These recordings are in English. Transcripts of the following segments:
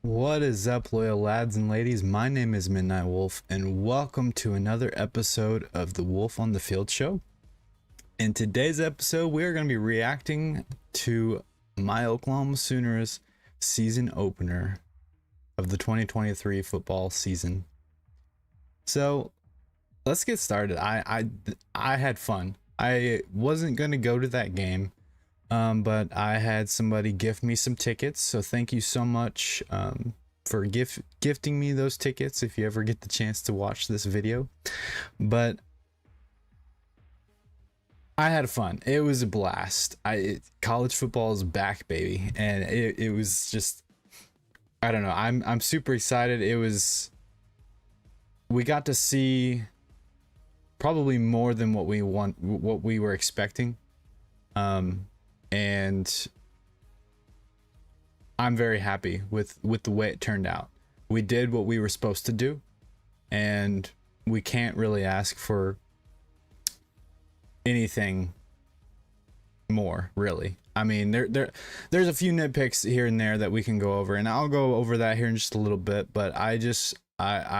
What is up, loyal lads and ladies? My name is Midnight Wolf, and welcome to another episode of the Wolf on the Field show. In today's episode, we are going to be reacting to my Oklahoma Sooners season opener of the 2023 football season. So let's get started. I had fun. I wasn't going to go to that game, but I had somebody gift me some tickets. So thank you so much for gifting me those tickets if you ever get the chance to watch this video. But I had fun. It was a blast. College football is back, baby, and it was just, I don't know. I'm super excited. We got to see probably more than what we were expecting. And I'm very happy with the way it turned out. We did what we were supposed to do, and we can't really ask for anything more, really. I mean, there's a few nitpicks here and there that we can go over, and I'll go over that here in just a little bit, but I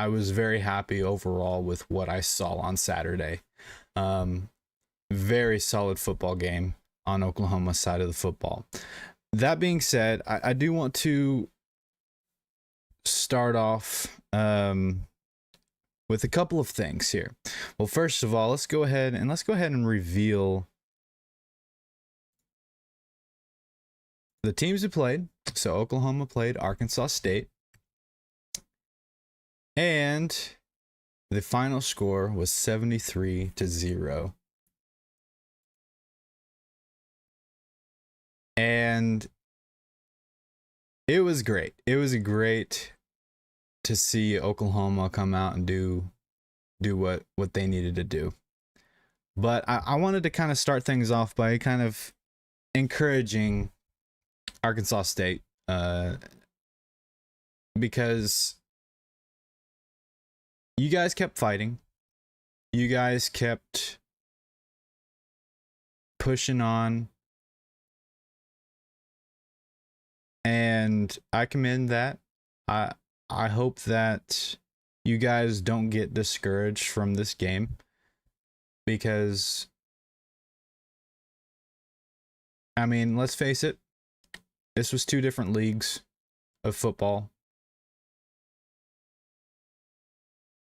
was very happy overall with what I saw on Saturday. Very solid football game on Oklahoma's side of the football. That being said, I do want to start off with a couple of things here. Well, first of all, let's go ahead and reveal the teams who played. So Oklahoma played Arkansas State, and the final score was 73-0. And it was great. It was great to see Oklahoma come out and do what they needed to do. But I wanted to kind of start things off by kind of encouraging Arkansas State, because you guys kept fighting. You guys kept pushing on. And I commend that. I hope that you guys don't get discouraged from this game, because I mean, let's face it, this was two different leagues of football.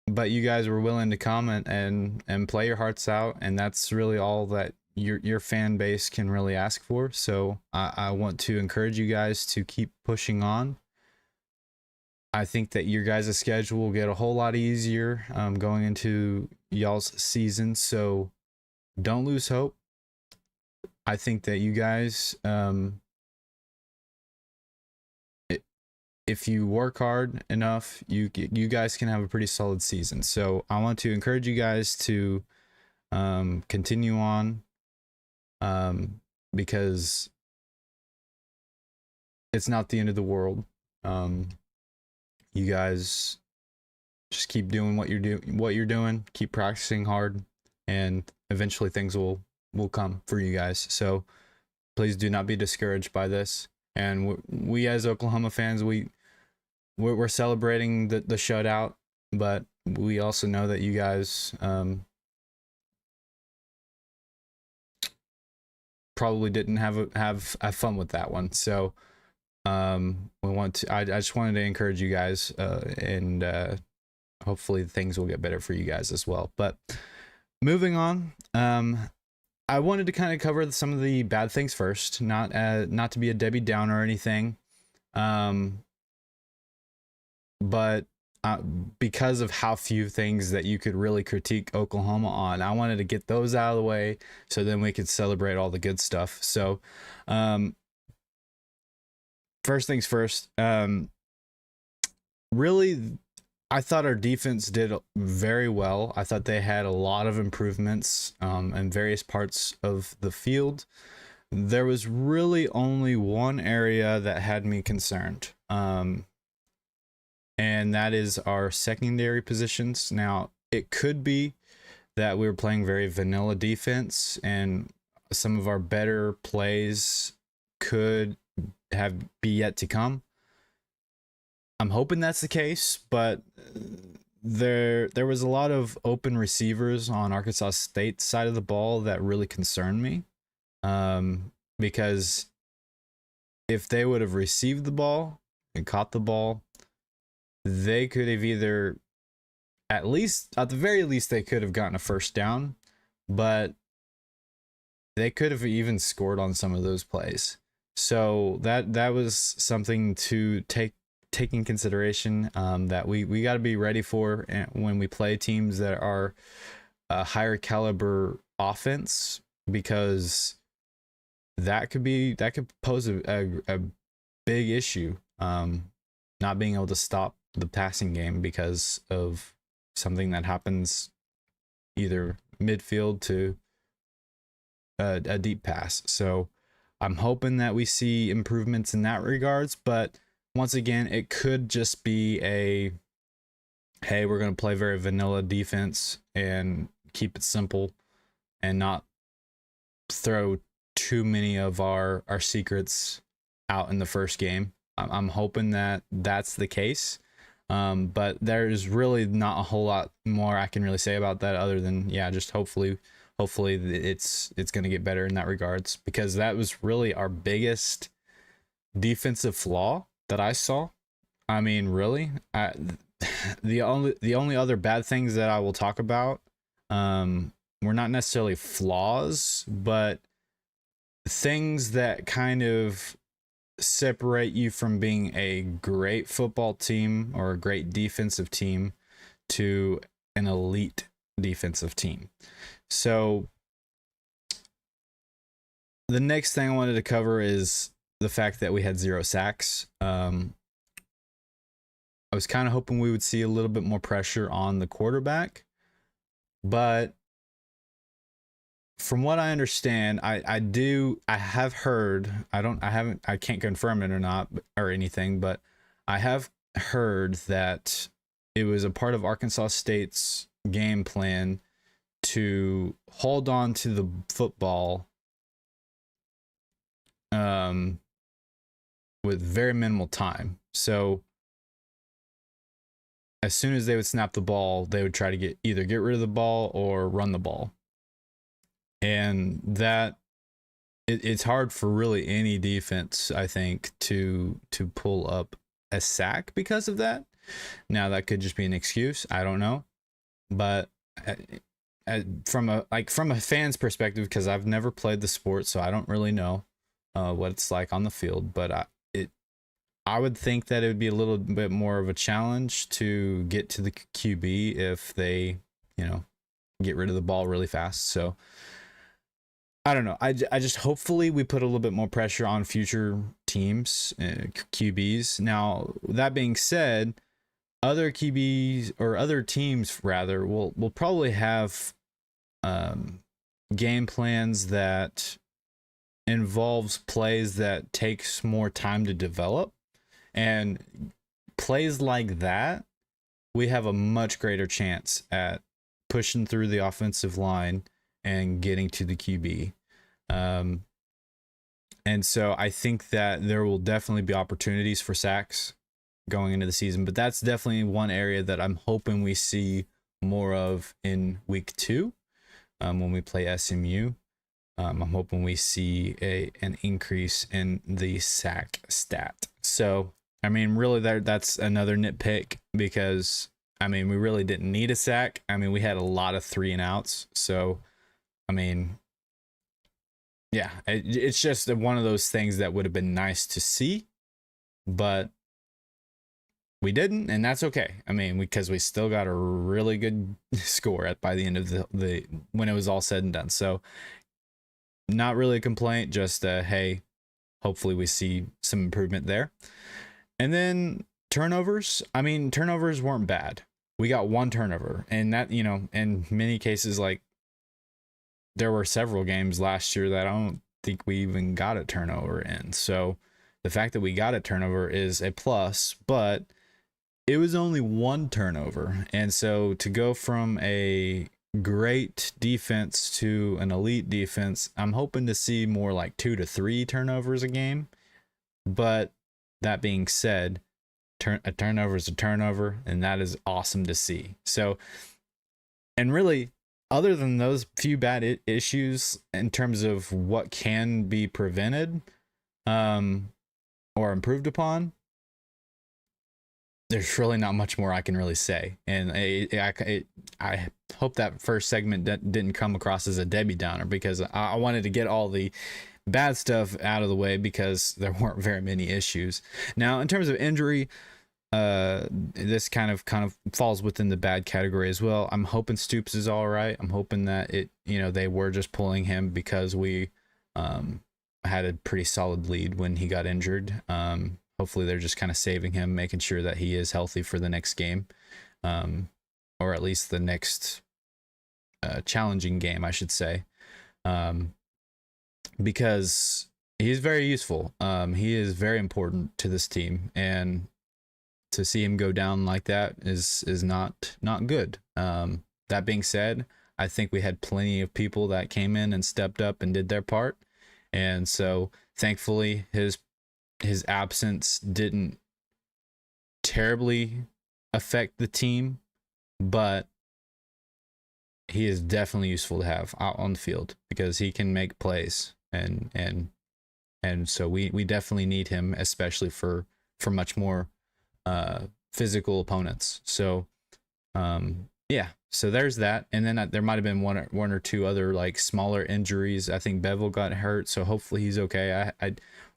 But you guys were willing to come and play your hearts out, and that's really all that your fan base can really ask for. So I want to encourage you guys to keep pushing on. I think that your guys' schedule will get a whole lot easier going into y'all's season, so don't lose hope. I think that you guys, if you work hard enough, you guys can have a pretty solid season. So I want to encourage you guys to continue on, because it's not the end of the world. You guys just keep doing what you're doing, keep practicing hard, and eventually things will come for you guys. So please do not be discouraged by this. And we as Oklahoma fans, we're celebrating the shutout, but we also know that you guys probably didn't have fun with that one. So I just wanted to encourage you guys, and hopefully things will get better for you guys as well. But moving on, I wanted to kind of cover some of the bad things first, not to be a Debbie Downer or anything, but because of how few things that you could really critique Oklahoma on, I wanted to get those out of the way so then we could celebrate all the good stuff. So first things first, really, I thought our defense did very well. I thought they had a lot of improvements in various parts of the field. There was really only one area that had me concerned, and that is our secondary positions. Now, it could be that we were playing very vanilla defense, and some of our better plays could be yet to come. I'm hoping that's the case, but there was a lot of open receivers on Arkansas State's side of the ball that really concerned me. Because if they would have received the ball and caught the ball, they could have either, at the very least, they could have gotten a first down, but they could have even scored on some of those plays. So that was something to take in consideration, that we got to be ready for when we play teams that are a higher caliber offense, because that could pose a big issue, not being able to stop the passing game because of something that happens either midfield to a deep pass. So I'm hoping that we see improvements in that regards, but once again, it could just be hey, we're going to play very vanilla defense and keep it simple and not throw too many of our secrets out in the first game. I'm hoping that that's the case. But there's really not a whole lot more I can really say about that other than, yeah, just hopefully it's going to get better in that regards, because that was really our biggest defensive flaw that I saw. I mean, really, the only other bad things that I will talk about, were not necessarily flaws, but things that kind of separate you from being a great football team or a great defensive team to an elite defensive team. So the next thing I wanted to cover is the fact that we had 0 sacks. I was kind of hoping we would see a little bit more pressure on the quarterback, but from what I understand, I have heard, I can't confirm it or not or anything, but I have heard that it was a part of Arkansas State's game plan to hold on to the football with very minimal time. So as soon as they would snap the ball, they would try to either get rid of the ball or run the ball. And that it's hard for really any defense, I think, to pull up a sack because of that. Now that could just be an excuse, I don't know, but from a fan's perspective, because I've never played the sport, so I don't really know what it's like on the field, but I would think that it would be a little bit more of a challenge to get to the QB if they, get rid of the ball really fast. So I don't know. I just hopefully we put a little bit more pressure on future teams, QBs. Now, that being said, other QBs or other teams rather will probably have game plans that involves plays that takes more time to develop, and plays like that, we have a much greater chance at pushing through the offensive line and getting to the QB. And so I think that there will definitely be opportunities for sacks going into the season, but that's definitely one area that I'm hoping we see more of in week 2, when we play SMU. I'm hoping we see an increase in the sack stat. So, I mean, really that's another nitpick, because I mean, we really didn't need a sack. I mean, we had a lot of 3 and outs. So, I mean, yeah, it's just one of those things that would have been nice to see, but we didn't, and that's okay. I mean, because we still got a really good score by the end of the when it was all said and done. So, not really a complaint, just hey, hopefully we see some improvement there. And then turnovers. I mean, turnovers weren't bad. We got 1 turnover, and that, in many cases, like, there were several games last year that I don't think we even got a turnover in. So the fact that we got a turnover is a plus, but it was only 1 turnover. And so to go from a great defense to an elite defense, I'm hoping to see more like 2 to 3 turnovers a game. But that being said, A turnover is a turnover, and that is awesome to see. So, and really, other than those few bad issues in terms of what can be prevented, or improved upon, there's really not much more I can really say. And I hope that first segment didn't come across as a Debbie Downer, because I wanted to get all the bad stuff out of the way because there weren't very many issues. Now, in terms of injury, this kind of falls within the bad category as well. I'm hoping Stoops is all right. I'm hoping that they were just pulling him because we had a pretty solid lead when he got injured. Hopefully they're just kind of saving him, making sure that he is healthy for the next game, or at least the next challenging game, I should say, because he's very useful. He is very important to this team, and to see him go down like that is not good. That being said, I think we had plenty of people that came in and stepped up and did their part, and so thankfully his absence didn't terribly affect the team, but he is definitely useful to have out on the field because he can make plays, and so we definitely need him, especially for much more physical opponents. So yeah, so there's that. And then there might have been one or two other like smaller injuries. I think Bevel got hurt, so hopefully he's okay.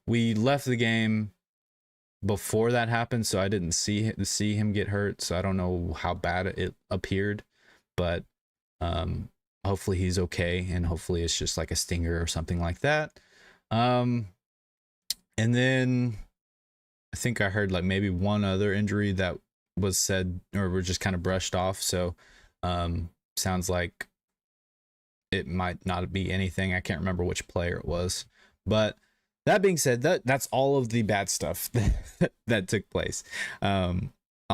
We left the game before that happened, so I didn't see him get hurt, so I don't know how bad it appeared, but hopefully he's okay, and hopefully it's just like a stinger or something like that. And then I think I heard like maybe one other injury that was said or were just kind of brushed off, so sounds like it might not be anything. I can't remember which player it was, but that being said, that's all of the bad stuff that took place on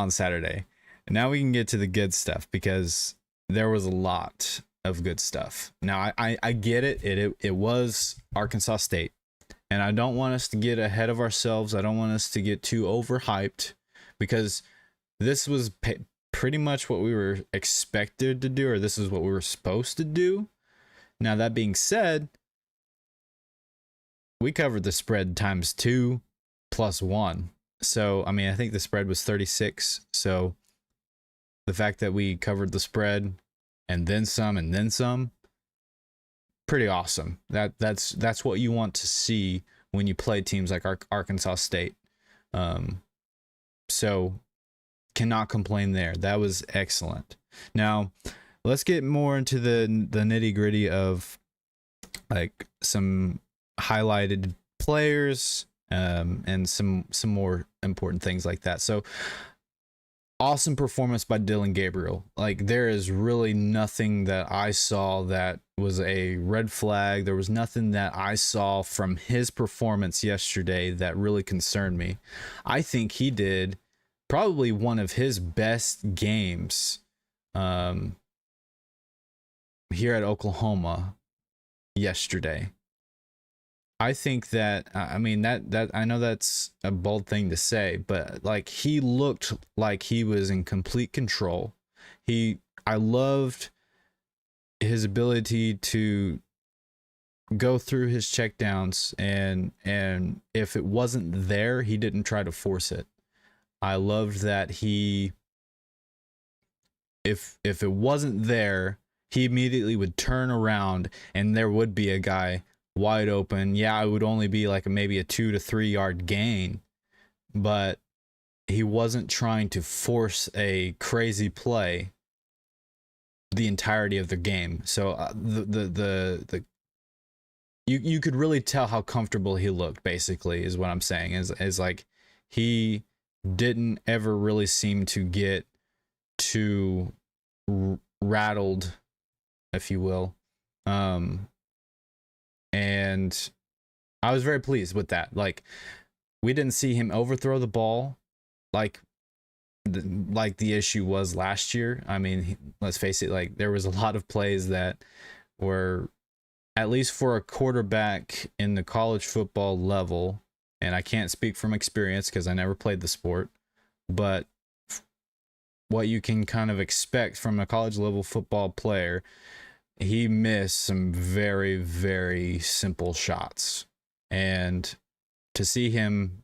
Saturday. And now we can get to the good stuff, because there was a lot of good stuff. Now, I get it. It was Arkansas State, and I don't want us to get ahead of ourselves. I don't want us to get too overhyped, because this was pretty much what we were expected to do, or this is what we were supposed to do. Now, that being said, we covered the spread times 2 plus 1. So, I mean, I think the spread was 36. So the fact that we covered the spread and then some, pretty awesome. That's what you want to see when you play teams like Arkansas State. So cannot complain there. That was excellent. Now, let's get more into the nitty gritty of like some highlighted players, and some more important things like that. So awesome performance by Dylan Gabriel. Like, there is really nothing that I saw that was a red flag. There was nothing that I saw from his performance yesterday that really concerned me. I think he did probably one of his best games here at Oklahoma yesterday. I think that, I mean, that I know that's a bold thing to say, but like, he looked like he was in complete control. I loved his ability to go through his checkdowns, and if it wasn't there, he didn't try to force it. I loved that if it wasn't there, he immediately would turn around and there would be a guy wide open. Yeah, it would only be like maybe a 2 to 3 yard gain, but he wasn't trying to force a crazy play the entirety of the game. So you could really tell how comfortable he looked, basically, is what I'm saying. Is like, he didn't ever really seem to get too rattled, if you will. And I was very pleased with that. Like, we didn't see him overthrow the ball like the issue was last year. I mean, let's face it, like, there was a lot of plays that were, at least for a quarterback in the college football level, and I can't speak from experience because I never played the sport, but what you can kind of expect from a college level football player, he missed some very, very simple shots. And to see him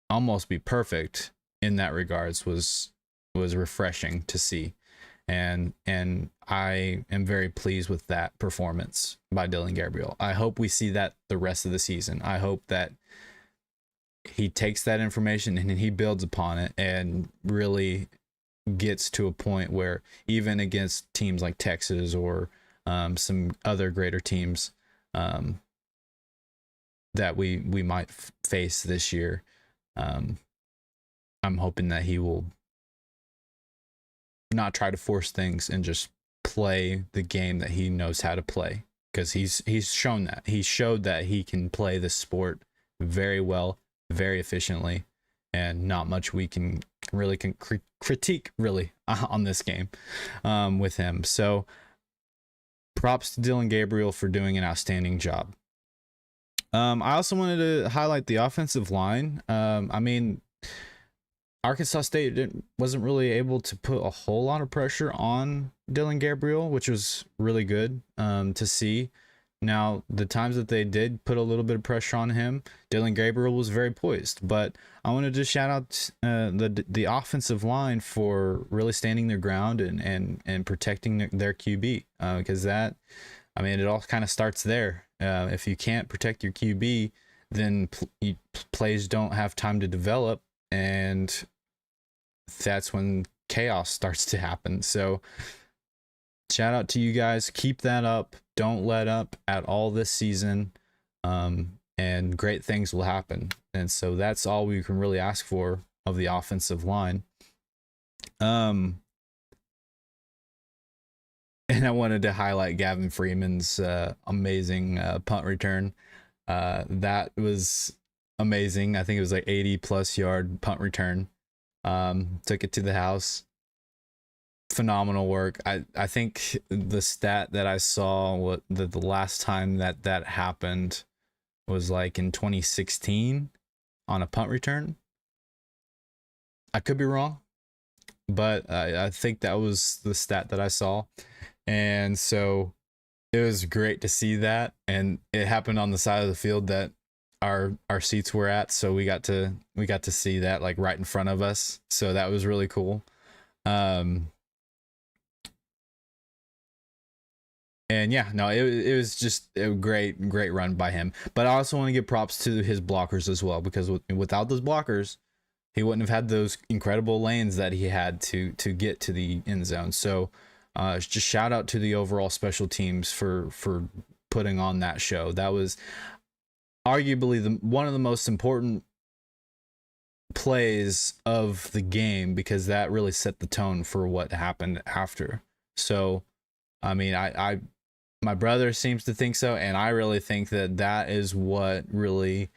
almost be perfect in that regards was refreshing to see. And I am very pleased with that performance by Dillon Gabriel. I hope we see that the rest of the season. I hope that he takes that information and he builds upon it and really gets to a point where even against teams like Texas or some other greater teams that we might face this year, I'm hoping that he will not try to force things and just play the game that he knows how to play, because he's shown that. He showed that he can play this sport very well, very efficiently, and not much we can really critique really on this game with him. So props to Dillon Gabriel for doing an outstanding job. I also wanted to highlight the offensive line. I mean, Arkansas State wasn't really able to put a whole lot of pressure on Dillon Gabriel, which was really good to see. Now, the times that they did put a little bit of pressure on him, Dillon Gabriel was very poised. But I wanted to shout out the offensive line for really standing their ground and protecting their QB, because that, I mean, it all kind of starts there. If you can't protect your QB, then plays don't have time to develop, and that's when chaos starts to happen. So shout out to you guys. Keep that up. Don't let up at all this season, and great things will happen. And so that's all we can really ask for of the offensive line. And I wanted to highlight Gavin Freeman's amazing punt return. That was amazing. I think it was like 80+ yard punt return. Took it to the house. Phenomenal work. I think the stat that I saw, the last time that happened was like in 2016 on a punt return. I could be wrong, but I think that was the stat that I saw. And so it was great to see that, and it happened on the side of the field that our seats were at, so we got to see that like right in front of us. So that was really cool. And yeah, no, it was just a great run by him. But I also want to give props to his blockers as well, because without those blockers, he wouldn't have had those incredible lanes that he had to get to the end zone. So just shout out to the overall special teams for putting on that show. That was arguably one of the most important plays of the game, because that really set the tone for what happened after. So I mean, my brother seems to think so, and I really think that is what really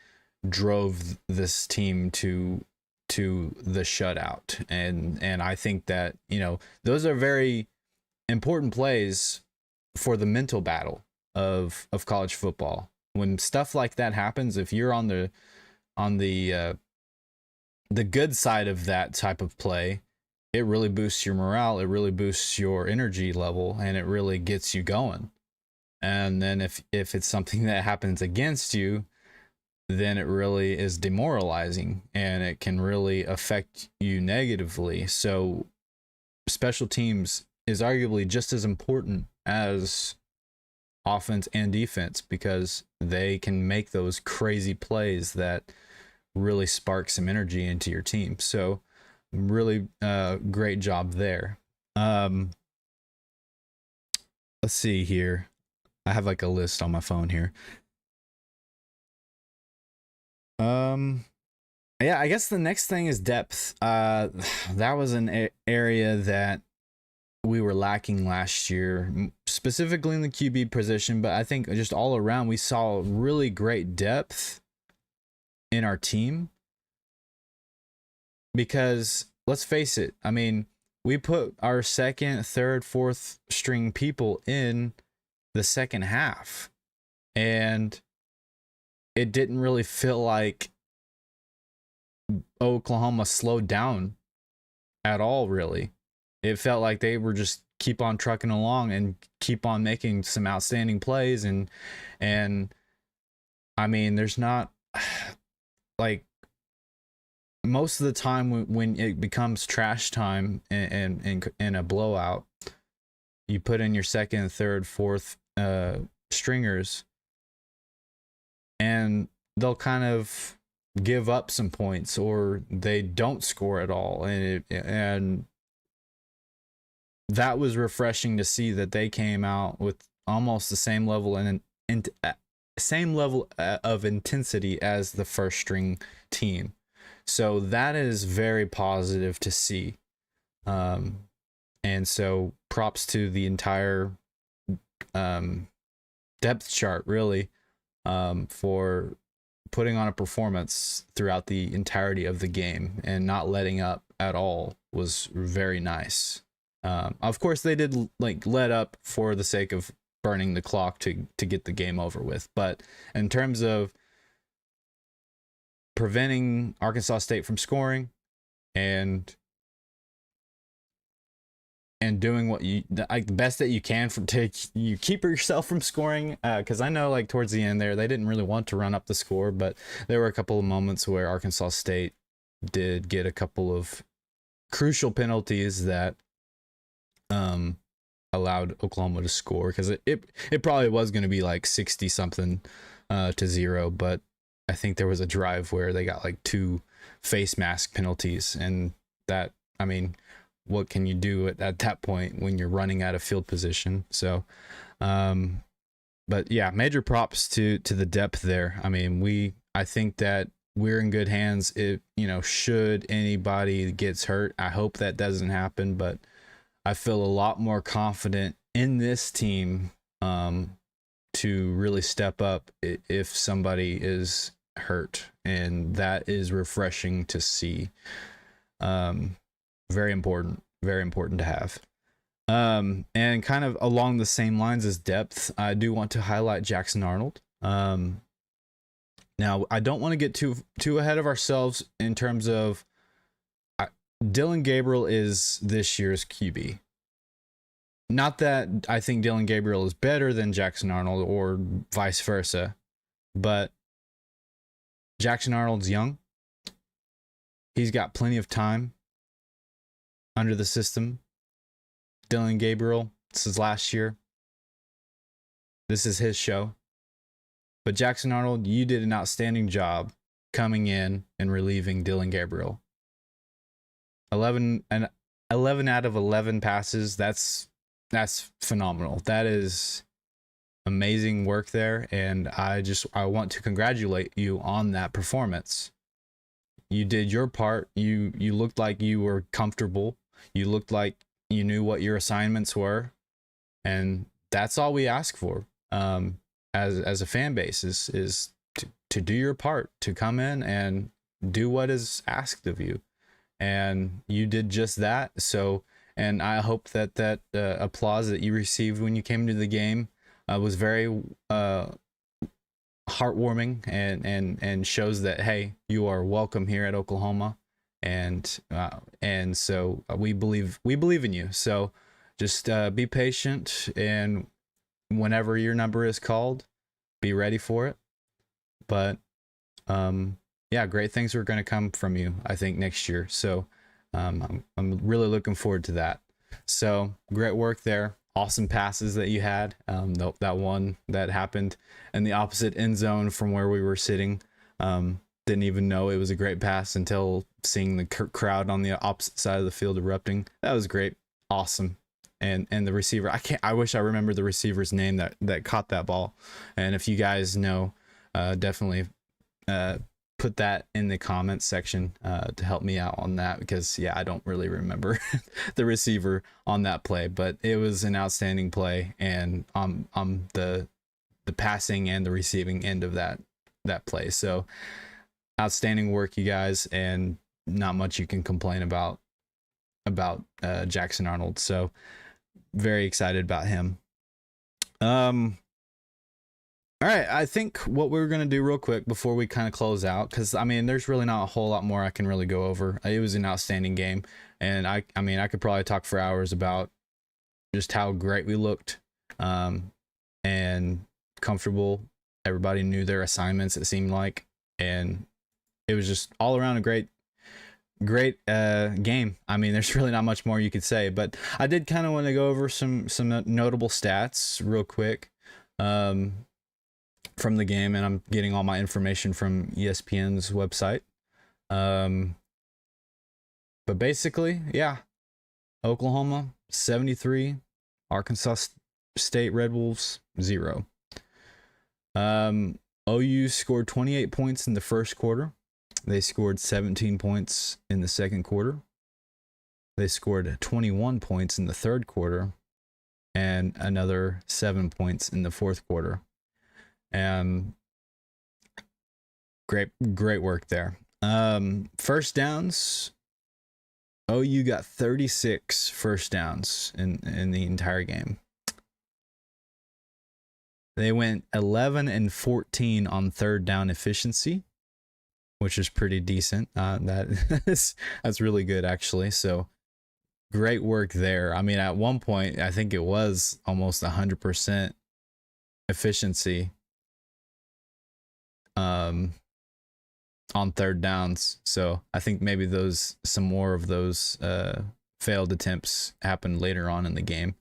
drove this team to the shutout. And I think that, you know, those are very important plays for the mental battle of college football. When stuff like that happens, if you're on the good side of that type of play, it really boosts your morale, it really boosts your energy level, and it really gets you going. And then if it's something that happens against you, then it really is demoralizing, and it can really affect you negatively. So special teams is arguably just as important as offense and defense, because they can make those crazy plays that really spark some energy into your team. So really great job there. Let's see here. I have like a list on my phone here. Yeah, I guess the next thing is depth. That was an area that we were lacking last year, specifically in the QB position, but I think just all around we saw really great depth in our team. Because let's face it, I mean, we put our second, third, fourth string people in the second half, and it didn't really feel like Oklahoma slowed down at all, really. It felt like they were just keep on trucking along and keep on making some outstanding plays. And I mean, there's not like most of the time when it becomes trash time and in a blowout, you put in your second, third, fourth stringers, and they'll kind of give up some points or they don't score at all, and that was refreshing to see that they came out with almost the same level and same level of intensity as the first string team. So that is very positive to see. And so props to the entire depth chart, really, for putting on a performance throughout the entirety of the game and not letting up at all was very nice. Of course, they did like let up for the sake of burning the clock to get the game over with. But in terms of preventing Arkansas State from scoring and doing what you like the best that you can you keep yourself from scoring, because I know like towards the end there they didn't really want to run up the score, but there were a couple of moments where Arkansas State did get a couple of crucial penalties that allowed Oklahoma to score, because it probably was going to be like 60 something to 0, but I think there was a drive where they got like 2 face mask penalties, and that, I mean, what can you do at that point when you're running out of field position? So, but yeah, major props to the depth there. I mean, I think that we're in good hands. If, should anybody gets hurt, I hope that doesn't happen, but I feel a lot more confident in this team to really step up if somebody is hurt, and that is refreshing to see. Very important to have. And kind of along the same lines as depth, I do want to highlight Jackson Arnold. Now, I don't want to get too ahead of ourselves in terms of Dylan Gabriel is this year's QB. Not that I think Dylan Gabriel is better than Jackson Arnold or vice versa, but Jackson Arnold's young. He's got plenty of time under the system. Dylan Gabriel, this is last year. This is his show. But Jackson Arnold, you did an outstanding job coming in and relieving Dylan Gabriel. 11 out of 11 passes, that's phenomenal. That is amazing work there, and I want to congratulate you on that performance. You did your part. You looked like you were comfortable. You looked like you knew what your assignments were, and that's all we ask for as a fan base is to do your part, to come in and do what is asked of you, and you did just that. So, and I hope that applause that you received when you came into the game was very heartwarming and shows that, hey, you are welcome here at Oklahoma, and so we believe in you. So just be patient, and whenever your number is called, be ready for it. But yeah, great things are going to come from you, I think, next year. So I'm really looking forward to that. So great work there. Awesome passes that you had. That one that happened in the opposite end zone from where we were sitting. Didn't even know it was a great pass until seeing the crowd on the opposite side of the field erupting. That was great. Awesome. And the receiver, I wish I remember the receiver's name that caught that ball. And if you guys know, definitely put that in the comments section to help me out on that, because yeah, I don't really remember the receiver on that play, but it was an outstanding play, and the passing and the receiving end of that play. So outstanding work, you guys, and not much you can complain about Jackson Arnold. So very excited about him. All All right, I think what we're going to do real quick before we kind of close out, because I mean, there's really not a whole lot more I can really go over. It was an outstanding game, and I mean, I could probably talk for hours about just how great we looked, and comfortable. Everybody knew their assignments, it seemed like, and it was just all around a great game. I mean, there's really not much more you could say, but I did kind of want to go over some notable stats real quick. From the game, and I'm getting all my information from ESPN's website. But basically, yeah, Oklahoma 73, Arkansas State Red Wolves 0. OU scored 28 points in the first quarter. They scored 17 points in the second quarter. They scored 21 points in the third quarter, and another 7 points in the fourth quarter. Great work there. First downs, OU got 36 first downs in the entire game. They went 11 and 14 on third down efficiency, which is pretty decent. That's really good, actually. So great work there. I mean, at one point, I think it was almost 100% efficiency on third downs. So I think maybe some more of those failed attempts happened later on in the game.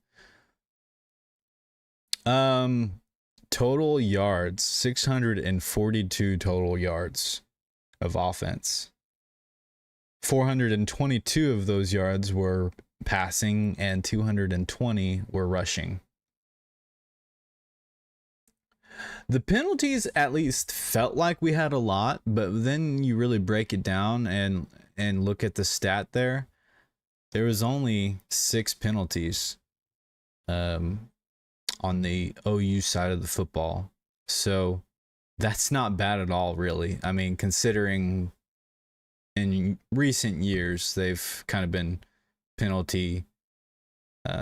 Total yards, 642 total yards of offense. 422 of those yards were passing and 220 were rushing. The penalties at least felt like we had a lot, but then you really break it down and look at the stat there. There was only 6 penalties on the OU side of the football. So that's not bad at all, really. I mean, considering in recent years they've kind of been penalty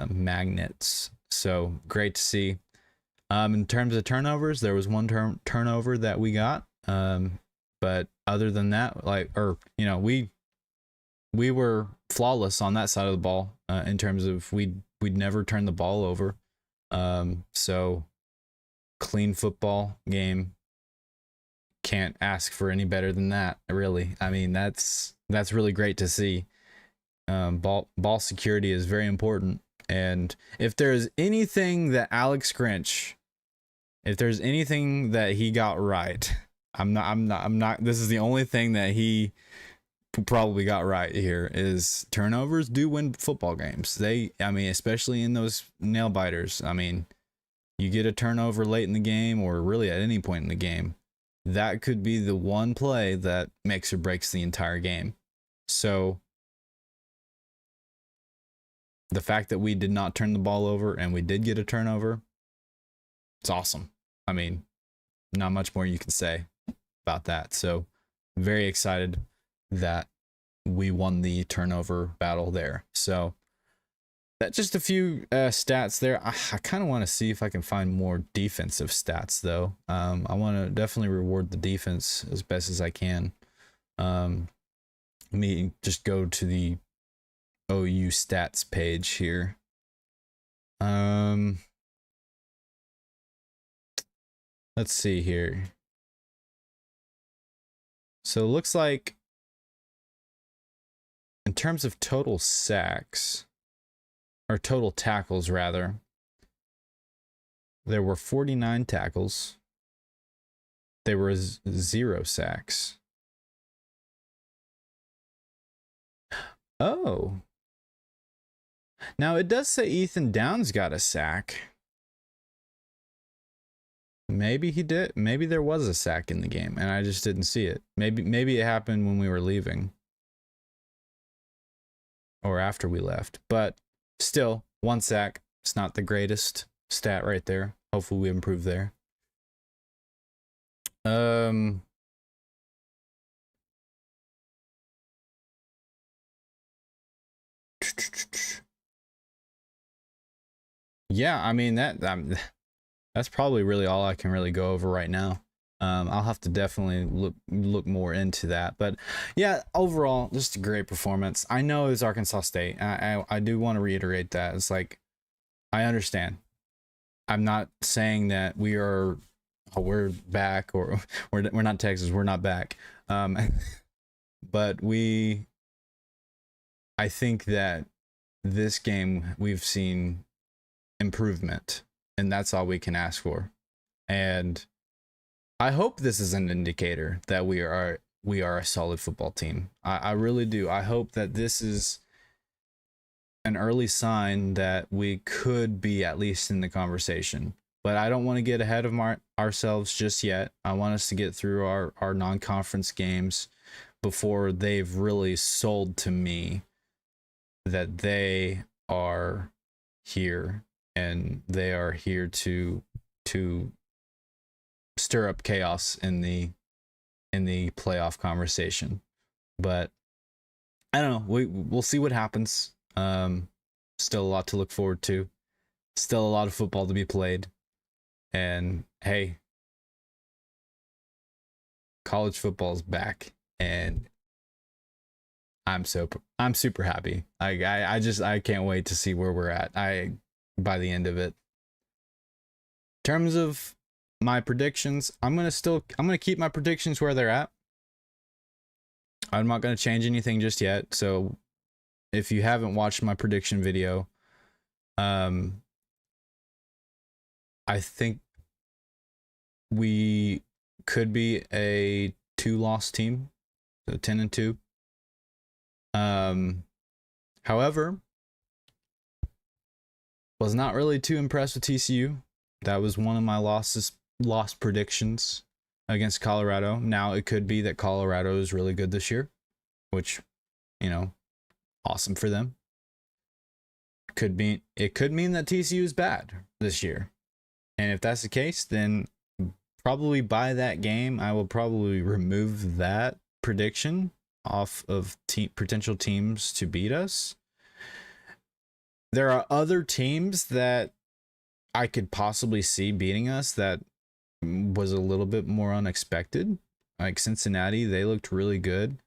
magnets. So great to see. In terms of turnovers, there was one turnover that we got. But other than that, we were flawless on that side of the ball, in terms of we'd never turn the ball over. So clean football game. Can't ask for any better than that, really. I mean, that's really great to see. Ball security is very important. And if there's anything that Alex Grinch, if there's anything that he got right, I'm not, this is the only thing that he probably got right here, is turnovers do win football games. I mean, especially in those nail biters. I mean, you get a turnover late in the game, or really at any point in the game, that could be the one play that makes or breaks the entire game. So the fact that we did not turn the ball over and we did get a turnover, it's awesome. I mean, not much more you can say about that. So very excited that we won the turnover battle there. So that's just a few stats there. I kind of want to see if I can find more defensive stats, though. I want to definitely reward the defense as best as I can. Let me just go to the OU stats page here. Let's see here. So it looks like in terms of total sacks, or total tackles rather, there were 49 tackles. There were 0 sacks. Oh. Now it does say Ethan Downs got a sack. Maybe he did. Maybe there was a sack in the game and I just didn't see it. Maybe it happened when we were leaving, or after we left. But still, 1 sack. It's not the greatest stat right there. Hopefully we improve there. Yeah, I mean that that's probably really all I can really go over right now. I'll have to definitely look more into that. But yeah, overall, just a great performance. I know it's Arkansas State. I do want to reiterate that. It's like, I understand. I'm not saying that we're back, or we're not Texas. We're not back. But I think that this game we've seen improvement, and that's all we can ask for. And I hope this is an indicator that we are a solid football team. I really do. I hope that this is an early sign that we could be at least in the conversation. But I don't want to get ahead of ourselves just yet. I want us to get through our non-conference games before they've really sold to me that they are here, and they are here to stir up chaos in the playoff conversation. But I don't know. We'll see what happens. Still a lot to look forward to. Still a lot of football to be played. And hey, college football's back, and I'm super happy. I can't wait to see where we're at. By the end of it. In terms of my predictions, I'm gonna keep my predictions where they're at. I'm not gonna change anything just yet. So if you haven't watched my prediction video, I think we could be a 2-loss team, so 10-2. However, was not really too impressed with TCU. That was one of my lost predictions against Colorado. Now it could be that Colorado is really good this year, which, awesome for them. It could mean that TCU is bad this year. And if that's the case, then probably by that game, I will probably remove that prediction off of potential teams to beat us. There are other teams that I could possibly see beating us that was a little bit more unexpected. Like Cincinnati, they looked really good.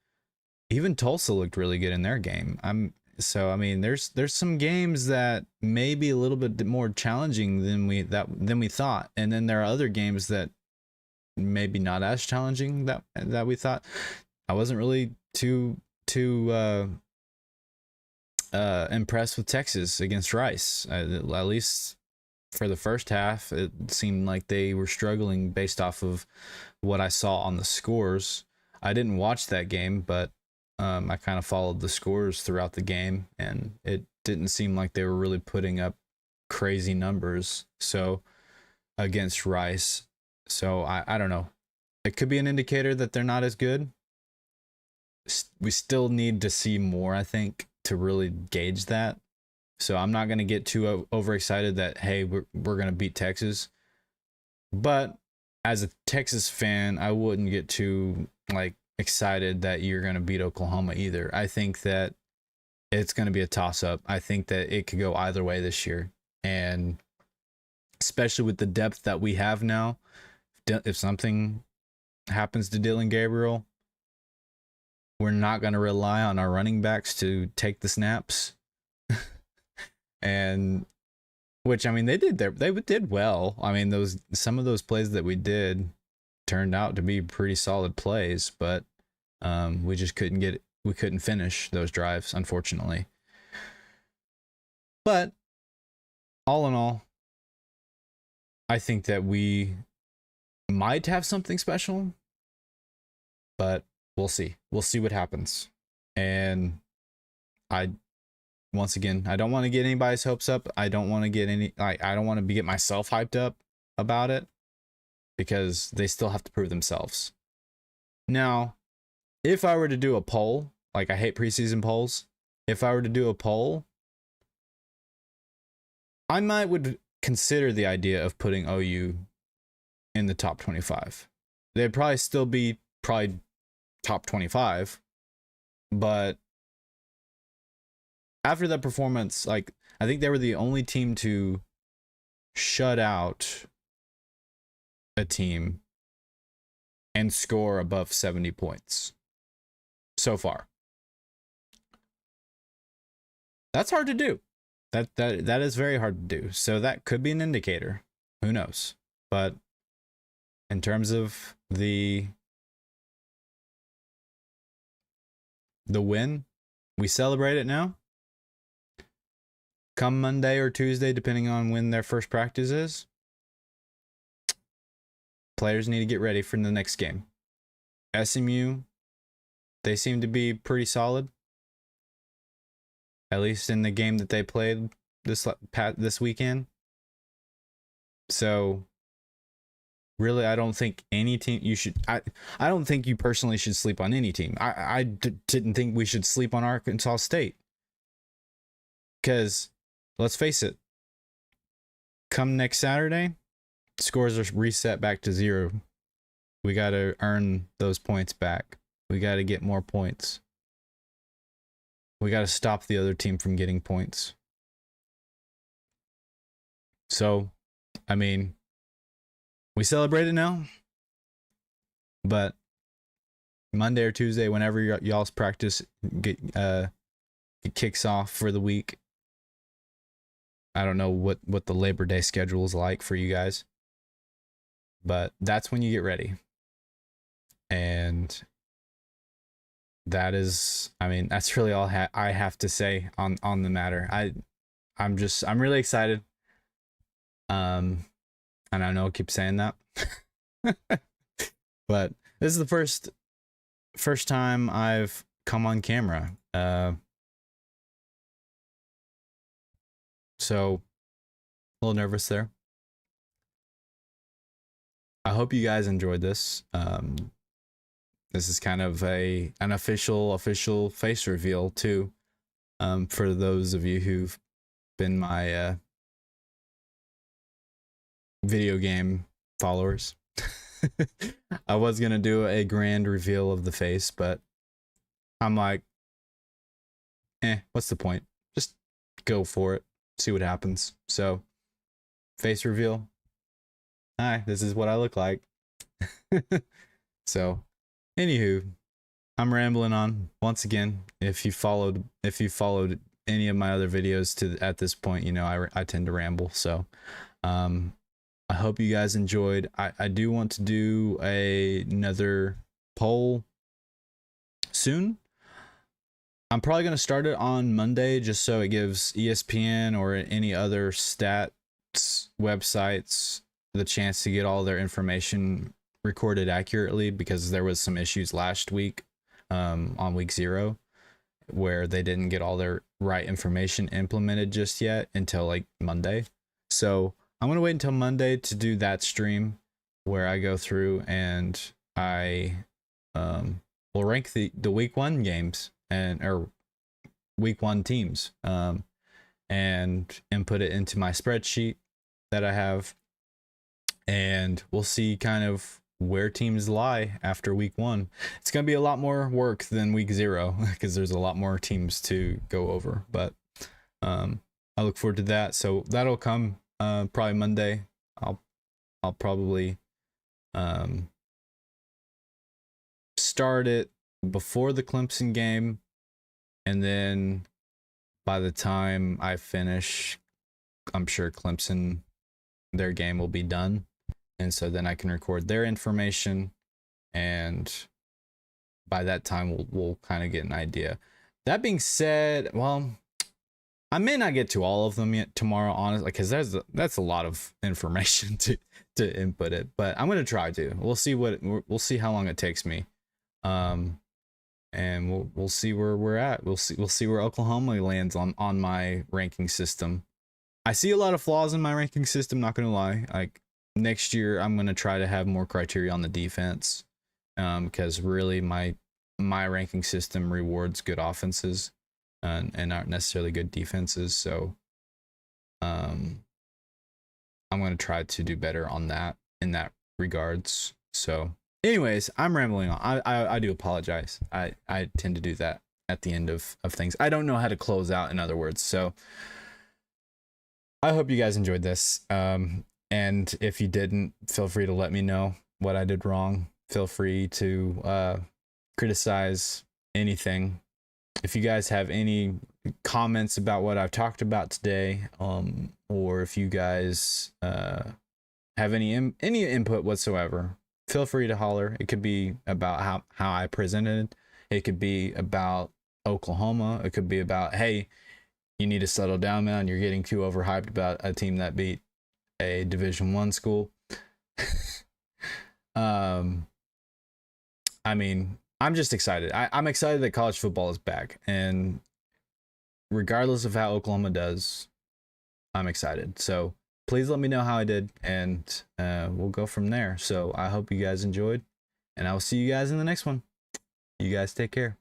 Even Tulsa looked really good in their game. There's some games that may be a little bit more challenging than we thought, and then there are other games that maybe not as challenging that we thought. I wasn't really too impressed with Texas against Rice. At least for the first half, it seemed like they were struggling based off of what I saw on the scores. I didn't watch that game, but I kind of followed the scores throughout the game, and it didn't seem like they were really putting up crazy numbers against Rice. So I don't know. It could be an indicator that they're not as good. We still need to see more, I think, to really gauge that. So I'm not going to get too overexcited that, hey, we're going to beat Texas. But as a Texas fan, I wouldn't get too excited that you're going to beat Oklahoma either. I think that it's going to be a toss-up. I think that it could go either way this year. And especially with the depth that we have now, if something happens to Dylan Gabriel, we're not going to rely on our running backs to take the snaps. And which, they did well. Some of those plays that we did turned out to be pretty solid plays, but we just couldn't finish those drives, unfortunately. But all in all, I think that we might have something special, but we'll see. We'll see what happens. And once again, I don't want to get anybody's hopes up. I don't want to get myself hyped up about it, because they still have to prove themselves. Now, if I were to do a poll, I hate preseason polls. If I were to do a poll, I would consider the idea of putting OU in the top 25. They'd probably still be top 25, but after that performance, I think they were the only team to shut out a team and score above 70 points so far. That's hard to do. That is very hard to do. So that could be an indicator. Who knows? But in terms of the win, we celebrate it now. Come Monday or Tuesday, depending on when their first practice is, players need to get ready for the next game. SMU, they seem to be pretty solid, at least in the game that they played this weekend. So really, I don't think any team you should. I don't think you personally should sleep on any team. I didn't think we should sleep on Arkansas State, because let's face it, come next Saturday, scores are reset back to 0. We got to earn those points back. We got to get more points. We got to stop the other team from getting points. So, I mean, we celebrate it now, but Monday or Tuesday, whenever y'all's practice it kicks off for the week, I don't know what the Labor Day schedule is like for you guys, but that's when you get ready. And that is, I mean, that's really all I have to say on the matter. I'm really excited. And I know I keep saying that, but this is the first time I've come on camera. So a little nervous there. I hope you guys enjoyed this. This is kind of an official face reveal too, for those of you who've been my video game followers. I was gonna do a grand reveal of the face, but I'm like, what's the point? Just go for it, see what happens. So, face reveal. Hi, this is what I look like. So, anywho, I'm rambling on once again. If you followed any of my other videos at this point, you know I tend to ramble. So, I hope you guys enjoyed. I do want to do another poll soon. I'm probably going to start it on Monday just so it gives ESPN or any other stats websites the chance to get all their information recorded accurately, because there was some issues last week on week 0 where they didn't get all their right information implemented just yet until like Monday. So I'm going to wait until Monday to do that stream where I go through and I will rank the week 1 games or week 1 teams and input it into my spreadsheet that I have, and we'll see kind of where teams lie after week 1. It's going to be a lot more work than week 0 because there's a lot more teams to go over, but I look forward to that. So that'll come probably Monday. I'll probably start it before the Clemson game, and then by the time I finish, I'm sure Clemson, their game will be done, and so then I can record their information, and by that time we'll kind of get an idea. That being said, well, I may not get to all of them yet tomorrow, honestly, because that's a lot of information to input it. But I'm gonna try to. We'll see how long it takes me, and we'll see where we're at. We'll see where Oklahoma lands on my ranking system. I see a lot of flaws in my ranking system. Not gonna lie. Like next year, I'm gonna try to have more criteria on the defense, because really my ranking system rewards good offenses and aren't necessarily good defenses. So I'm going to try to do better on that in that regards. So anyways, I'm rambling on. I do apologize. I tend to do that at the end of things. I don't know how to close out, in other words. So I hope you guys enjoyed this. And And if you didn't, feel free to let me know what I did wrong. Feel free to criticize anything. If you guys have any comments about what I've talked about today, or if you guys have any input whatsoever, feel free to holler. It could be about how I presented. It could be about Oklahoma. It could be about, hey, you need to settle down, man. You're getting too overhyped about a team that beat a Division I school. I mean, I'm just excited. I'm excited that college football is back, and regardless of how Oklahoma does, I'm excited. So please let me know how I did, and we'll go from there. So I hope you guys enjoyed, and I will see you guys in the next one. You guys take care.